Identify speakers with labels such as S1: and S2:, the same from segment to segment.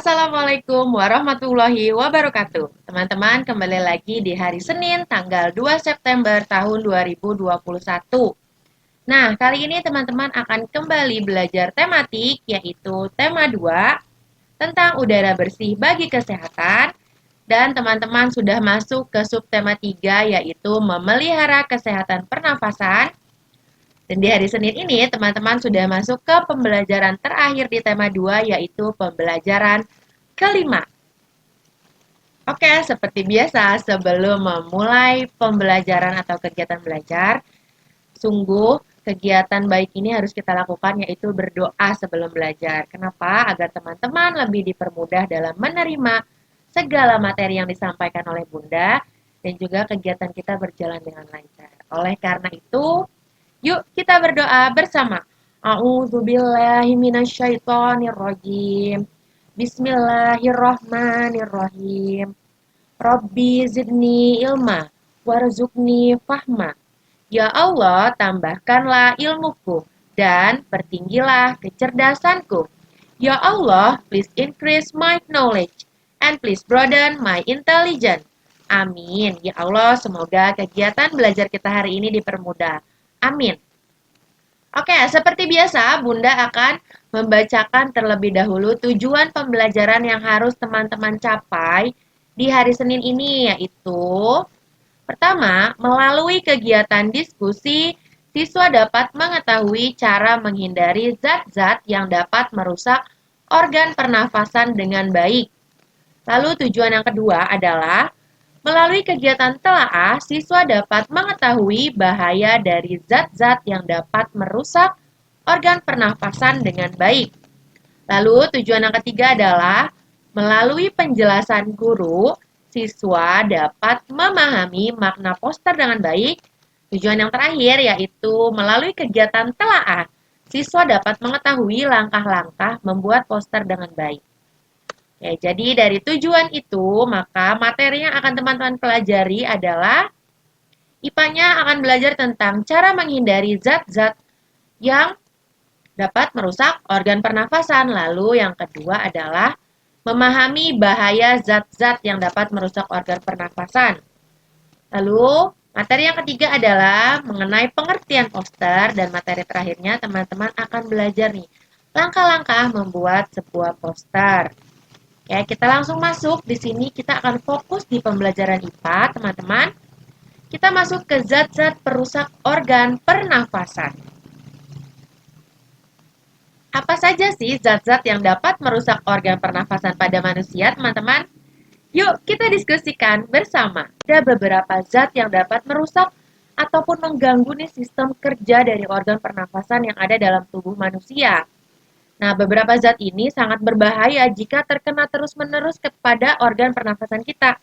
S1: Assalamualaikum warahmatullahi wabarakatuh. Teman-teman, kembali lagi di hari Senin tanggal 2 September tahun 2021. Nah, kali ini teman-teman akan kembali belajar tematik yaitu tema 2 tentang udara bersih bagi kesehatan dan teman-teman sudah masuk ke subtema 3 yaitu memelihara kesehatan pernafasan. Dan di hari Senin ini, teman-teman sudah masuk ke pembelajaran terakhir di tema 2, yaitu pembelajaran kelima. Oke, seperti biasa, sebelum memulai pembelajaran atau kegiatan belajar, sungguh kegiatan baik ini harus kita lakukan, yaitu berdoa sebelum belajar. Kenapa? Agar teman-teman lebih dipermudah dalam menerima segala materi yang disampaikan oleh Bunda, dan juga kegiatan kita berjalan dengan lancar. Oleh karena itu, yuk kita berdoa bersama. A'udzubillahi minasyaitonirrajim. Bismillahirrahmanirrahim. Rabbi zidni ilma warzuqni fahma. Ya Allah, tambahkanlah ilmuku dan pertinggilah kecerdasanku. Ya Allah, please increase my knowledge and please broaden my intelligence. Amin. Ya Allah, semoga kegiatan belajar kita hari ini dipermudah. Amin. Oke, seperti biasa, Bunda akan membacakan terlebih dahulu tujuan pembelajaran yang harus teman-teman capai di hari Senin ini, yaitu pertama, melalui kegiatan diskusi, siswa dapat mengetahui cara menghindari zat-zat yang dapat merusak organ pernafasan dengan baik. Lalu tujuan yang kedua adalah melalui kegiatan telaah, siswa dapat mengetahui bahaya dari zat-zat yang dapat merusak organ pernafasan dengan baik. Lalu tujuan yang ketiga adalah melalui penjelasan guru, siswa dapat memahami makna poster dengan baik. Tujuan yang terakhir yaitu melalui kegiatan telaah, siswa dapat mengetahui langkah-langkah membuat poster dengan baik. Ya, jadi dari tujuan itu, maka materi yang akan teman-teman pelajari adalah IPA-nya akan belajar tentang cara menghindari zat-zat yang dapat merusak organ pernafasan. Lalu yang kedua adalah memahami bahaya zat-zat yang dapat merusak organ pernafasan. Lalu materi yang ketiga adalah mengenai pengertian poster dan materi terakhirnya teman-teman akan belajar nih langkah-langkah membuat sebuah poster. Ya, kita langsung masuk. Di sini kita akan fokus di pembelajaran IPA, teman-teman. Kita masuk ke zat-zat perusak organ pernafasan. Apa saja sih zat-zat yang dapat merusak organ pernafasan pada manusia, teman-teman? Yuk, kita diskusikan bersama. Ada beberapa zat yang dapat merusak ataupun mengganggu nih sistem kerja dari organ pernafasan yang ada dalam tubuh manusia. Nah, beberapa zat ini sangat berbahaya jika terkena terus-menerus kepada organ pernafasan kita.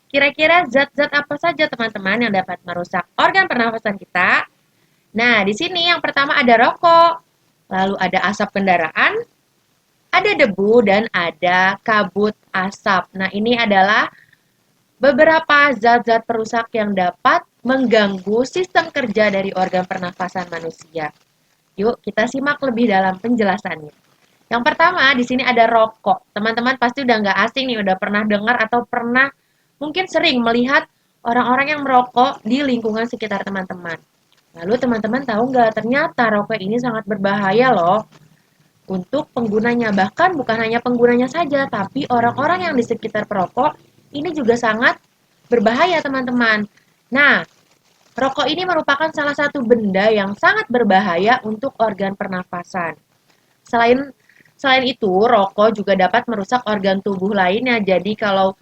S1: Kira-kira zat-zat apa saja teman-teman yang dapat merusak organ pernafasan kita? Nah, di sini yang pertama ada rokok, lalu ada asap kendaraan, ada debu, dan ada kabut asap. Nah, ini adalah beberapa zat-zat perusak yang dapat mengganggu sistem kerja dari organ pernafasan manusia. Yuk, kita simak lebih dalam penjelasannya. Yang pertama, di sini ada rokok. Teman-teman pasti udah nggak asing nih, udah pernah dengar atau pernah mungkin sering melihat orang-orang yang merokok di lingkungan sekitar teman-teman. Lalu teman-teman tahu nggak, ternyata rokok ini sangat berbahaya loh untuk penggunanya. Bahkan bukan hanya penggunanya saja, tapi orang-orang yang di sekitar perokok ini juga sangat berbahaya teman-teman. Nah, rokok ini merupakan salah satu benda yang sangat berbahaya untuk organ pernafasan. Selain itu, rokok juga dapat merusak organ tubuh lainnya. Jadi kalau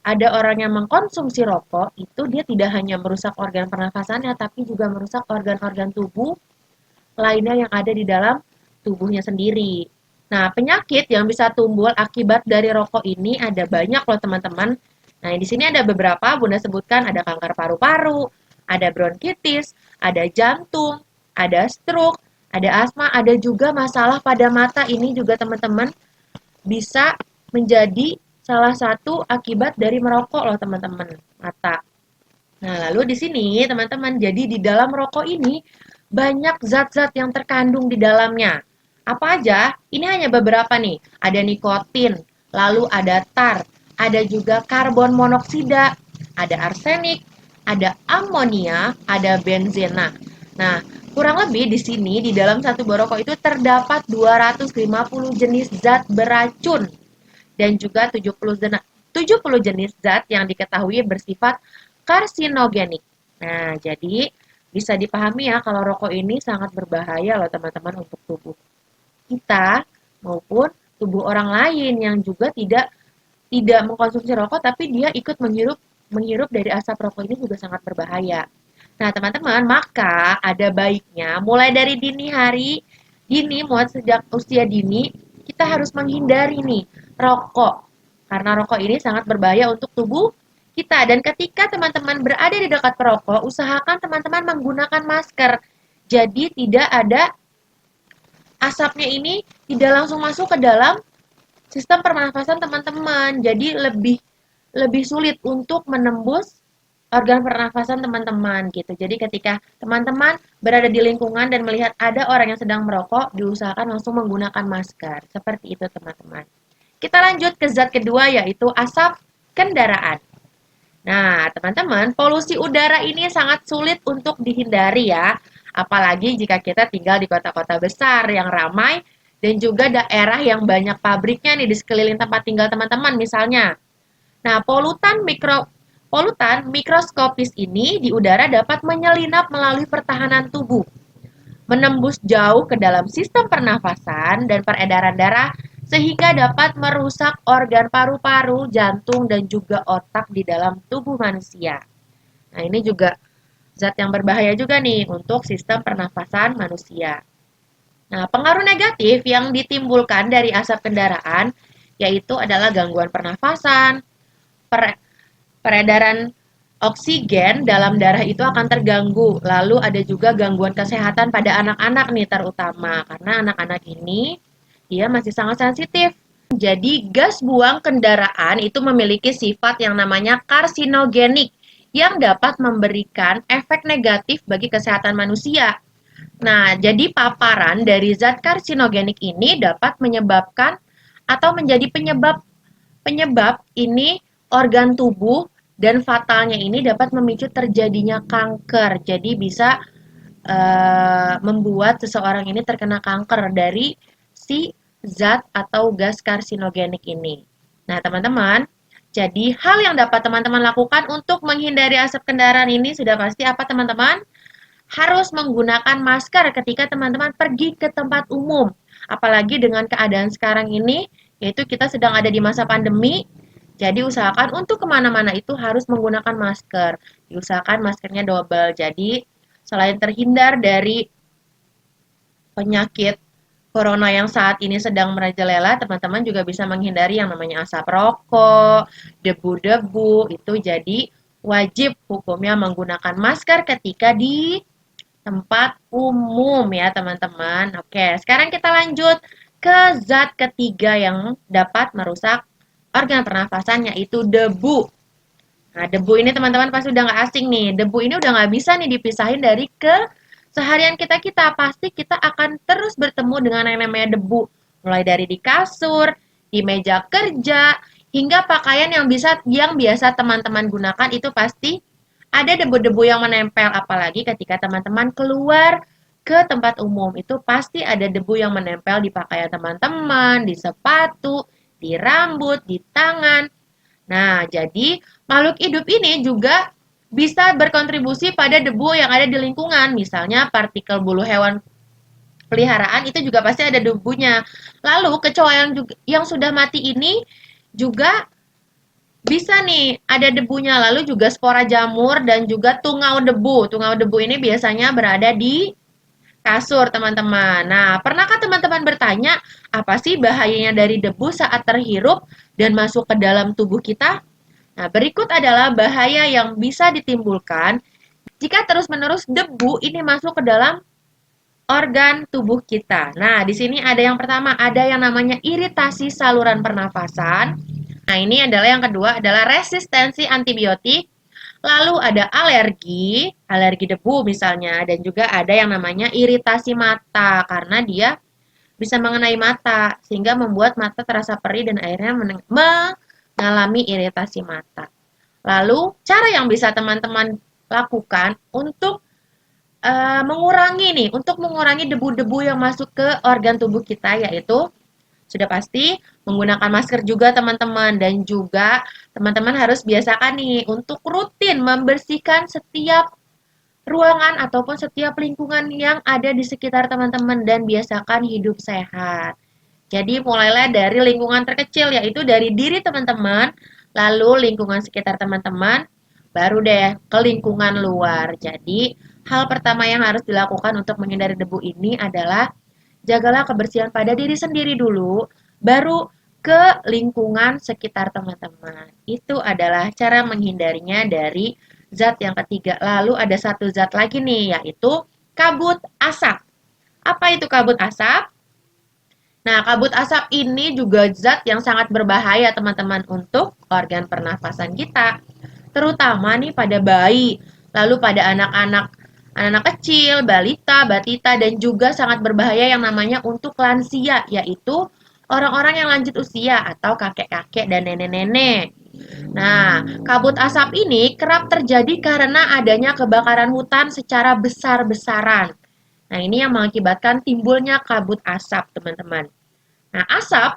S1: ada orang yang mengkonsumsi rokok, itu dia tidak hanya merusak organ pernafasannya, tapi juga merusak organ-organ tubuh lainnya yang ada di dalam tubuhnya sendiri. Nah, penyakit yang bisa timbul akibat dari rokok ini ada banyak loh teman-teman. Nah, di sini ada beberapa, Bunda sebutkan ada kanker paru-paru, ada bronkitis, ada jantung, ada stroke, ada asma, ada juga masalah pada mata. Ini juga teman-teman bisa menjadi salah satu akibat dari merokok loh teman-teman, mata. Nah, lalu di sini teman-teman, jadi di dalam rokok ini banyak zat-zat yang terkandung di dalamnya. Apa aja? Ini hanya beberapa nih. Ada nikotin, lalu ada tar, ada juga karbon monoksida, ada arsenik, ada amonia, ada benzena. Nah, kurang lebih di sini di dalam satu buah rokok itu terdapat 250 jenis zat beracun dan juga 70 jenis zat yang diketahui bersifat karsinogenik. Nah, jadi bisa dipahami ya kalau rokok ini sangat berbahaya loh teman-teman untuk tubuh kita maupun tubuh orang lain yang juga tidak mengkonsumsi rokok tapi dia ikut menghirup dari asap rokok ini juga sangat berbahaya. Nah, teman-teman, maka ada baiknya mulai dari dini, mulai sejak usia dini, kita harus menghindari nih rokok. Karena rokok ini sangat berbahaya untuk tubuh kita. Dan ketika teman-teman berada di dekat perokok, usahakan teman-teman menggunakan masker. Jadi tidak ada asapnya ini tidak langsung masuk ke dalam sistem pernafasan teman-teman. Jadi lebih sulit untuk menembus organ pernafasan teman-teman gitu. Jadi ketika teman-teman berada di lingkungan dan melihat ada orang yang sedang merokok, diusahakan langsung menggunakan masker. Seperti itu teman-teman. Kita lanjut ke zat kedua yaitu asap kendaraan. Nah, teman-teman, polusi udara ini sangat sulit untuk dihindari ya. Apalagi jika kita tinggal di kota-kota besar yang ramai dan juga daerah yang banyak pabriknya nih di sekeliling tempat tinggal teman-teman misalnya. Nah, polutan mikroskopis ini di udara dapat menyelinap melalui pertahanan tubuh, menembus jauh ke dalam sistem pernafasan dan peredaran darah sehingga dapat merusak organ paru-paru, jantung, dan juga otak di dalam tubuh manusia. Nah, ini juga zat yang berbahaya juga nih untuk sistem pernafasan manusia. Nah, pengaruh negatif yang ditimbulkan dari asap kendaraan yaitu adalah gangguan pernafasan, peredaran oksigen dalam darah itu akan terganggu. Lalu ada juga gangguan kesehatan pada anak-anak nih terutama karena anak-anak ini dia masih sangat sensitif. Jadi gas buang kendaraan itu memiliki sifat yang namanya karsinogenik yang dapat memberikan efek negatif bagi kesehatan manusia. Nah, jadi paparan dari zat karsinogenik ini dapat menyebabkan atau menjadi penyebab ini organ tubuh dan fatalnya ini dapat memicu terjadinya kanker. Jadi bisa membuat seseorang ini terkena kanker dari si zat atau gas karsinogenik ini. Nah, teman-teman, jadi hal yang dapat teman-teman lakukan untuk menghindari asap kendaraan ini sudah pasti apa teman-teman? Harus menggunakan masker ketika teman-teman pergi ke tempat umum. Apalagi dengan keadaan sekarang ini, yaitu kita sedang ada di masa pandemi, jadi usahakan untuk kemana-mana itu harus menggunakan masker. Diusahakan maskernya double. Jadi selain terhindar dari penyakit corona yang saat ini sedang merajalela, teman-teman juga bisa menghindari yang namanya asap rokok, debu-debu, itu jadi wajib hukumnya menggunakan masker ketika di tempat umum ya teman-teman. Oke, sekarang kita lanjut ke zat ketiga yang dapat merusak organ pernafasan yaitu debu. Nah, debu ini teman-teman pasti udah nggak asing nih. Debu ini udah nggak bisa nih dipisahin dari keseharian kita. Pasti kita akan terus bertemu dengan yang namanya debu. Mulai dari di kasur, di meja kerja, hingga pakaian yang biasa teman-teman gunakan itu pasti ada debu-debu yang menempel. Apalagi ketika teman-teman keluar ke tempat umum, itu pasti ada debu yang menempel di pakaian teman-teman, di sepatu, di rambut, di tangan. Nah, jadi makhluk hidup ini juga bisa berkontribusi pada debu yang ada di lingkungan. Misalnya partikel bulu hewan peliharaan itu juga pasti ada debunya. Lalu kecoa yang sudah mati ini juga bisa nih ada debunya. Lalu juga spora jamur dan juga tungau debu. Tungau debu ini biasanya berada di kasur, teman-teman. Nah, pernahkah teman-teman bertanya, apa sih bahayanya dari debu saat terhirup dan masuk ke dalam tubuh kita? Nah, berikut adalah bahaya yang bisa ditimbulkan jika terus-menerus debu ini masuk ke dalam organ tubuh kita. Nah, di sini ada yang pertama, ada yang namanya iritasi saluran pernafasan. Nah, ini adalah yang kedua adalah resistensi antibiotik. Lalu ada alergi debu misalnya, dan juga ada yang namanya iritasi mata karena dia bisa mengenai mata, sehingga membuat mata terasa perih dan akhirnya mengalami iritasi mata. Lalu, cara yang bisa teman-teman lakukan untuk untuk mengurangi debu-debu yang masuk ke organ tubuh kita, yaitu sudah pasti menggunakan masker juga teman-teman, dan juga teman-teman harus biasakan nih untuk rutin membersihkan setiap ruangan ataupun setiap lingkungan yang ada di sekitar teman-teman dan biasakan hidup sehat. Jadi mulailah dari lingkungan terkecil, yaitu dari diri teman-teman, lalu lingkungan sekitar teman-teman, baru deh ke lingkungan luar. Jadi hal pertama yang harus dilakukan untuk menghindari debu ini adalah jagalah kebersihan pada diri sendiri dulu, baru ke lingkungan sekitar teman-teman. Itu adalah cara menghindarinya dari zat yang ketiga. Lalu ada satu zat lagi nih, yaitu kabut asap. Apa itu kabut asap? Nah, kabut asap ini juga zat yang sangat berbahaya teman-teman untuk organ pernafasan kita. Terutama nih pada bayi, lalu pada anak-anak kecil, balita, batita, dan juga sangat berbahaya yang namanya untuk lansia, yaitu orang-orang yang lanjut usia atau kakek-kakek dan nenek-nenek. Nah, kabut asap ini kerap terjadi karena adanya kebakaran hutan secara besar-besaran. Nah, ini yang mengakibatkan timbulnya kabut asap, teman-teman. Nah,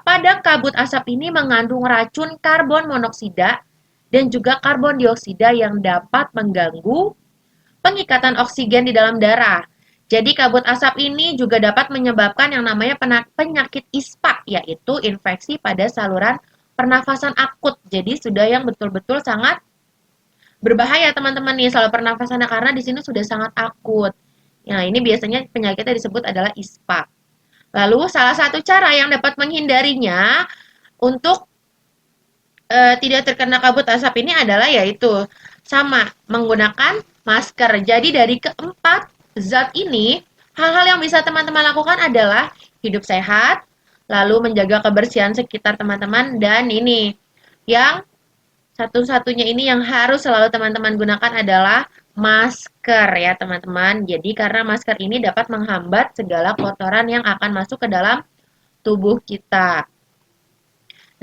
S1: pada kabut asap ini mengandung racun karbon monoksida dan juga karbon dioksida yang dapat mengganggu pengikatan oksigen di dalam darah. Jadi kabut asap ini juga dapat menyebabkan yang namanya penyakit ISPA, yaitu infeksi pada saluran pernafasan akut. Jadi sudah yang betul-betul sangat berbahaya teman-teman nih saluran pernafasannya karena di sini sudah sangat akut. Nah, ini biasanya penyakitnya disebut adalah ISPA. Lalu salah satu cara yang dapat menghindarinya untuk tidak terkena kabut asap ini adalah yaitu sama menggunakan masker. Jadi dari keempat zat ini, hal-hal yang bisa teman-teman lakukan adalah hidup sehat, lalu menjaga kebersihan sekitar teman-teman, dan ini yang satu-satunya ini yang harus selalu teman-teman gunakan adalah masker ya teman-teman. Jadi karena masker ini dapat menghambat segala kotoran yang akan masuk ke dalam tubuh kita.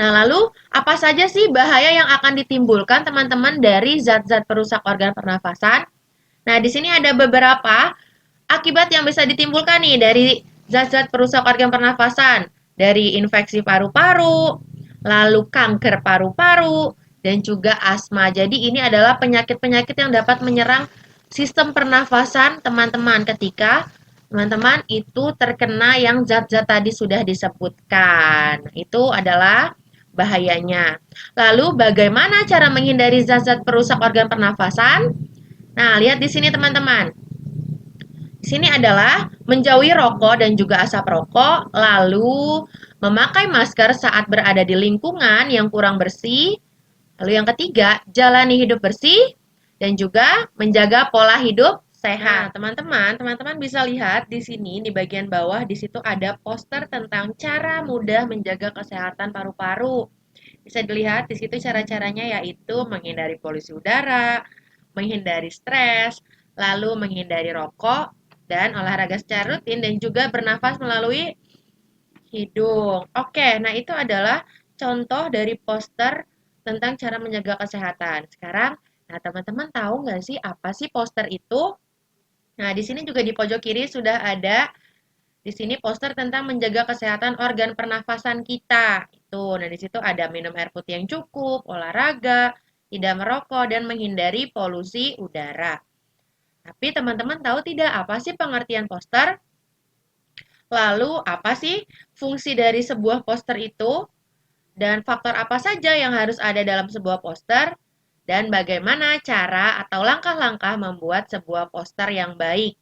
S1: Nah, lalu apa saja sih bahaya yang akan ditimbulkan teman-teman dari zat-zat perusak organ pernafasan? Nah, di sini ada beberapa akibat yang bisa ditimbulkan nih dari zat-zat perusak organ pernafasan, dari infeksi paru-paru, lalu kanker paru-paru, dan juga asma. Jadi ini adalah penyakit-penyakit yang dapat menyerang sistem pernafasan teman-teman ketika teman-teman itu terkena yang zat-zat tadi sudah disebutkan. Itu adalah bahayanya. Lalu bagaimana cara menghindari zat-zat perusak organ pernafasan? Nah, lihat di sini teman-teman. Di sini adalah menjauhi rokok dan juga asap rokok, lalu memakai masker saat berada di lingkungan yang kurang bersih. Lalu yang ketiga, jalani hidup bersih dan juga menjaga pola hidup sehat. Nah, teman-teman bisa lihat di sini di bagian bawah di situ ada poster tentang cara mudah menjaga kesehatan paru-paru. Bisa dilihat di situ cara-caranya yaitu menghindari polusi udara, menghindari stres, lalu menghindari rokok dan olahraga secara rutin dan juga bernafas melalui hidung. Oke, nah itu adalah contoh dari poster tentang cara menjaga kesehatan. Sekarang, nah teman-teman tahu nggak sih apa sih poster itu? Nah, di sini juga di pojok kiri sudah ada di sini poster tentang menjaga kesehatan organ pernafasan kita. Itu. Nah, di situ ada minum air putih yang cukup, olahraga, tidak merokok, dan menghindari polusi udara. Tapi teman-teman tahu tidak apa sih pengertian poster? Lalu, apa sih fungsi dari sebuah poster itu? Dan faktor apa saja yang harus ada dalam sebuah poster? Dan bagaimana cara atau langkah-langkah membuat sebuah poster yang baik?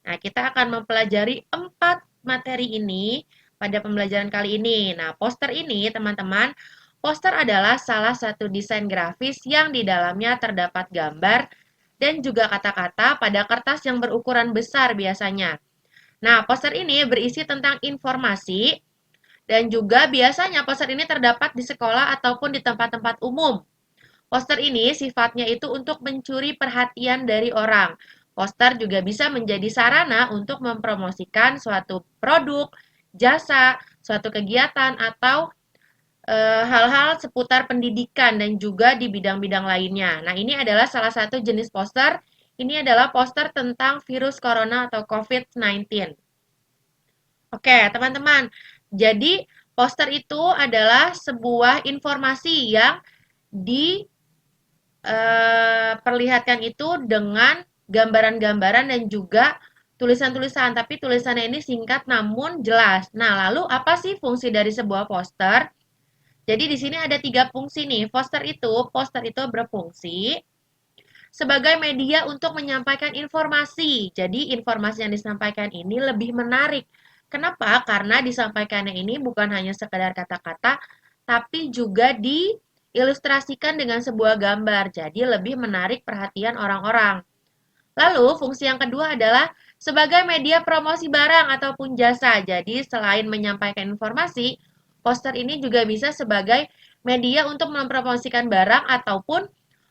S1: Nah, kita akan mempelajari 4 materi ini pada pembelajaran kali ini. Nah, poster ini, teman-teman, poster adalah salah satu desain grafis yang di dalamnya terdapat gambar dan juga kata-kata pada kertas yang berukuran besar biasanya. Nah, poster ini berisi tentang informasi dan juga biasanya poster ini terdapat di sekolah ataupun di tempat-tempat umum. Poster ini sifatnya itu untuk mencuri perhatian dari orang. Poster juga bisa menjadi sarana untuk mempromosikan suatu produk, jasa, suatu kegiatan, atau hal-hal seputar pendidikan dan juga di bidang-bidang lainnya. Nah, ini adalah salah satu jenis poster. Ini adalah poster tentang virus corona atau COVID-19. Oke, teman-teman. Jadi, poster itu adalah sebuah informasi yang diperlihatkan itu dengan gambaran-gambaran dan juga tulisan-tulisan, tapi tulisannya ini singkat namun jelas. Nah, lalu apa sih fungsi dari sebuah poster? Jadi di sini ada 3 fungsi nih. Poster itu berfungsi sebagai media untuk menyampaikan informasi. Jadi informasi yang disampaikan ini lebih menarik. Kenapa? Karena disampaikannya ini bukan hanya sekedar kata-kata, tapi juga diilustrasikan dengan sebuah gambar. Jadi lebih menarik perhatian orang-orang. Lalu, fungsi yang kedua adalah sebagai media promosi barang ataupun jasa. Jadi, selain menyampaikan informasi, poster ini juga bisa sebagai media untuk mempromosikan barang ataupun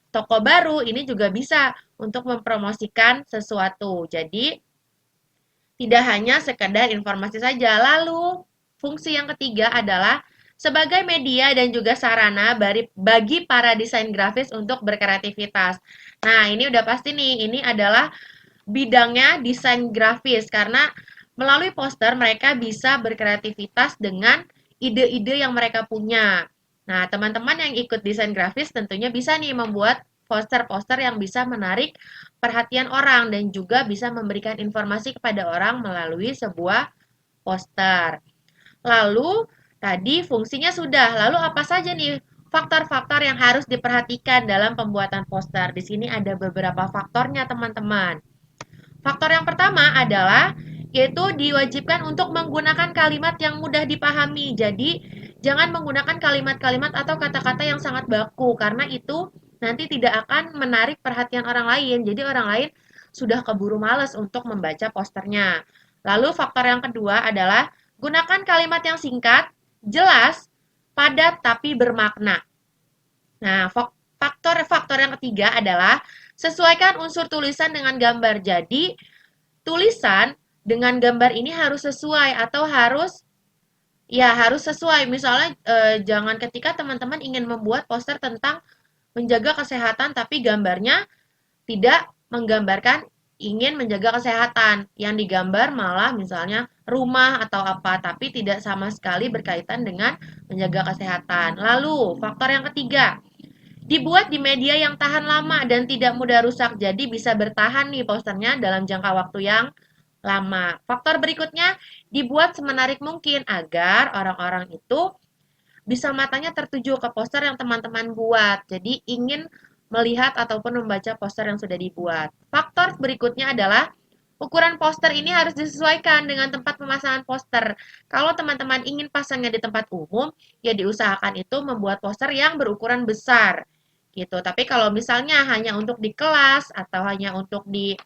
S1: toko baru. Ini juga bisa untuk mempromosikan sesuatu. Jadi, tidak hanya sekedar informasi saja. Lalu, fungsi yang ketiga adalah sebagai media dan juga sarana bagi para desain grafis untuk berkreativitas. Nah, ini udah pasti nih, ini adalah bidangnya desain grafis karena melalui poster mereka bisa berkreativitas dengan ide-ide yang mereka punya. Nah, teman-teman yang ikut desain grafis tentunya bisa nih membuat poster-poster yang bisa menarik perhatian orang dan juga bisa memberikan informasi kepada orang melalui sebuah poster. Lalu, tadi fungsinya sudah. Lalu apa saja nih faktor-faktor yang harus diperhatikan dalam pembuatan poster? Di sini ada beberapa faktornya, teman-teman. Faktor yang pertama adalah yaitu diwajibkan untuk menggunakan kalimat yang mudah dipahami. Jadi, jangan menggunakan kalimat-kalimat atau kata-kata yang sangat baku karena itu nanti tidak akan menarik perhatian orang lain. Jadi, orang lain sudah keburu males untuk membaca posternya. Lalu, faktor yang kedua adalah gunakan kalimat yang singkat, jelas, padat tapi bermakna. Nah, faktor-faktor yang ketiga adalah sesuaikan unsur tulisan dengan gambar. Jadi, tulisan dengan gambar ini harus sesuai atau harus sesuai. Misalnya jangan ketika teman-teman ingin membuat poster tentang menjaga kesehatan tapi gambarnya tidak menggambarkan ingin menjaga kesehatan. Yang digambar malah misalnya rumah atau apa, tapi tidak sama sekali berkaitan dengan menjaga kesehatan. Lalu, faktor yang ketiga, dibuat di media yang tahan lama dan tidak mudah rusak, jadi bisa bertahan nih posternya dalam jangka waktu yang lama. Faktor berikutnya, dibuat semenarik mungkin agar orang-orang itu bisa matanya tertuju ke poster yang teman-teman buat. Jadi ingin melihat ataupun membaca poster yang sudah dibuat. Faktor berikutnya adalah ukuran poster ini harus disesuaikan dengan tempat pemasangan poster. Kalau teman-teman ingin pasangnya di tempat umum, ya diusahakan itu membuat poster yang berukuran besar gitu. Tapi kalau misalnya hanya untuk di kelas atau hanya untuk di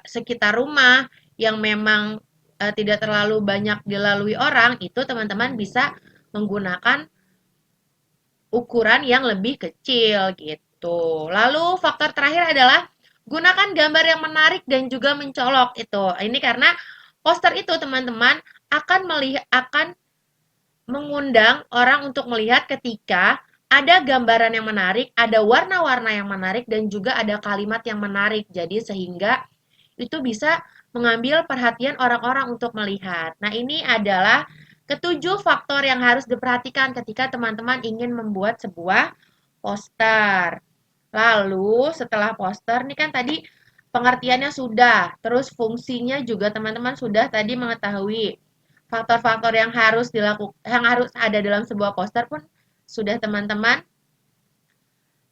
S1: sekitar rumah yang memang tidak terlalu banyak dilalui orang, itu teman-teman bisa menggunakan ukuran yang lebih kecil gitu. Lalu faktor terakhir adalah gunakan gambar yang menarik dan juga mencolok itu. Ini karena poster itu teman-teman akan mengundang orang untuk melihat ketika ada gambaran yang menarik, ada warna-warna yang menarik, dan juga ada kalimat yang menarik. Jadi sehingga itu bisa mengambil perhatian orang-orang untuk melihat. Nah, ini adalah ketujuh faktor yang harus diperhatikan ketika teman-teman ingin membuat sebuah poster. Lalu setelah poster, ini kan tadi pengertiannya sudah, terus fungsinya juga teman-teman sudah tadi mengetahui. Faktor-faktor yang harus ada dalam sebuah poster pun sudah teman-teman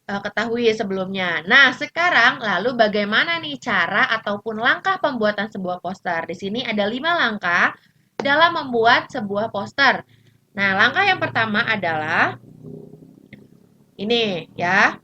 S1: ketahui sebelumnya. Nah, sekarang lalu bagaimana nih cara ataupun langkah pembuatan sebuah poster? Di sini ada 5 langkah dalam membuat sebuah poster. Nah, langkah yang pertama adalah ini ya.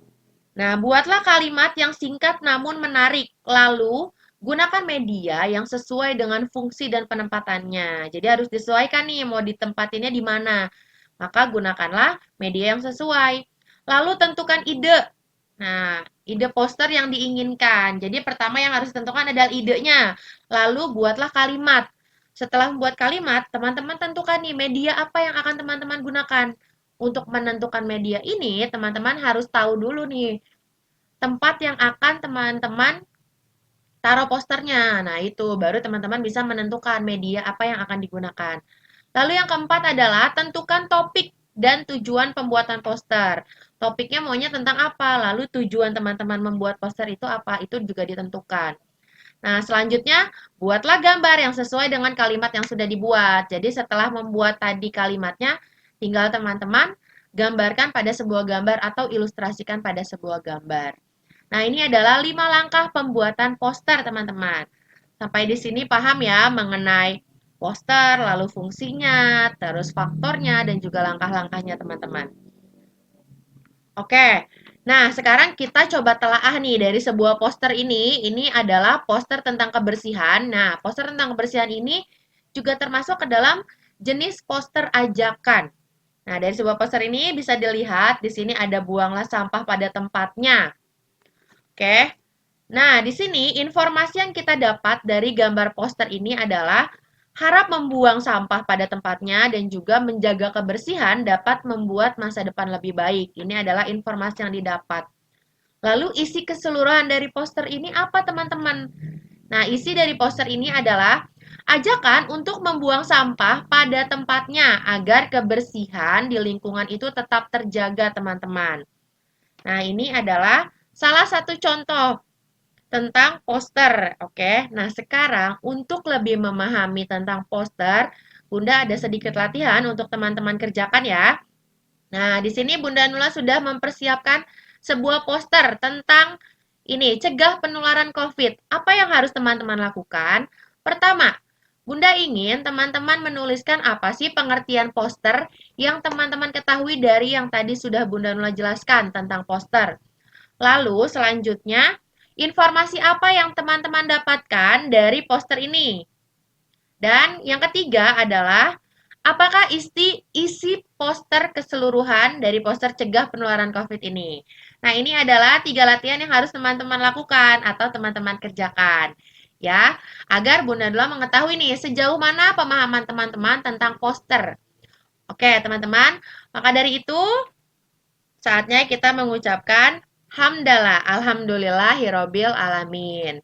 S1: Nah, buatlah kalimat yang singkat namun menarik. Lalu, gunakan media yang sesuai dengan fungsi dan penempatannya. Jadi harus disesuaikan nih mau ditempatinnya di mana. Maka gunakanlah media yang sesuai. Lalu tentukan ide. Nah, ide poster yang diinginkan. Jadi pertama yang harus ditentukan adalah idenya. Lalu buatlah kalimat. Setelah membuat kalimat, teman-teman tentukan nih media apa yang akan teman-teman gunakan. Untuk menentukan media ini, teman-teman harus tahu dulu nih tempat yang akan teman-teman taruh posternya. Nah, itu baru teman-teman bisa menentukan media apa yang akan digunakan. Lalu yang keempat adalah tentukan topik dan tujuan pembuatan poster. Topiknya maunya tentang apa, lalu tujuan teman-teman membuat poster itu apa, itu juga ditentukan. Nah, selanjutnya buatlah gambar yang sesuai dengan kalimat yang sudah dibuat. Jadi setelah membuat tadi kalimatnya, tinggal teman-teman gambarkan pada sebuah gambar atau ilustrasikan pada sebuah gambar. Nah, ini adalah 5 langkah pembuatan poster, teman-teman. Sampai di sini paham ya mengenai poster, lalu fungsinya, terus faktornya, dan juga langkah-langkahnya, teman-teman. Oke, nah sekarang kita coba telaah nih dari sebuah poster ini. Ini adalah poster tentang kebersihan. Nah, poster tentang kebersihan ini juga termasuk ke dalam jenis poster ajakan. Nah, dari sebuah poster ini bisa dilihat di sini ada buanglah sampah pada tempatnya. Oke. Nah, di sini informasi yang kita dapat dari gambar poster ini adalah harap membuang sampah pada tempatnya dan juga menjaga kebersihan dapat membuat masa depan lebih baik. Ini adalah informasi yang didapat. Lalu isi keseluruhan dari poster ini apa, teman-teman? Nah, isi dari poster ini adalah ajakan untuk membuang sampah pada tempatnya agar kebersihan di lingkungan itu tetap terjaga, teman-teman. Nah, ini adalah salah satu contoh tentang poster. Oke, nah sekarang untuk lebih memahami tentang poster, Bunda ada sedikit latihan untuk teman-teman kerjakan ya. Nah, di sini Bunda Nula sudah mempersiapkan sebuah poster tentang ini, cegah penularan COVID. Apa yang harus teman-teman lakukan? Pertama, Bunda ingin teman-teman menuliskan apa sih pengertian poster yang teman-teman ketahui dari yang tadi sudah Bunda Nula jelaskan tentang poster. Lalu selanjutnya, informasi apa yang teman-teman dapatkan dari poster ini? Dan yang ketiga adalah, apakah isi poster keseluruhan dari poster cegah penularan COVID ini? Nah, ini adalah 3 latihan yang harus teman-teman lakukan atau teman-teman kerjakan. Ya, agar Bunda Dula mengetahui nih sejauh mana pemahaman teman-teman tentang poster. Oke, teman-teman. Maka dari itu, saatnya kita mengucapkan hamdalah, alhamdulillahirobbil alamin.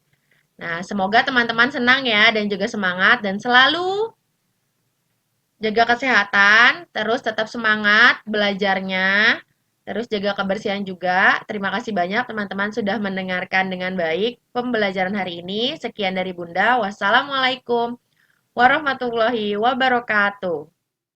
S1: Nah, semoga teman-teman senang ya dan juga semangat dan selalu jaga kesehatan, terus tetap semangat belajarnya, terus jaga kebersihan juga. Terima kasih banyak teman-teman sudah mendengarkan dengan baik pembelajaran hari ini. Sekian dari Bunda. Wassalamualaikum warahmatullahi wabarakatuh.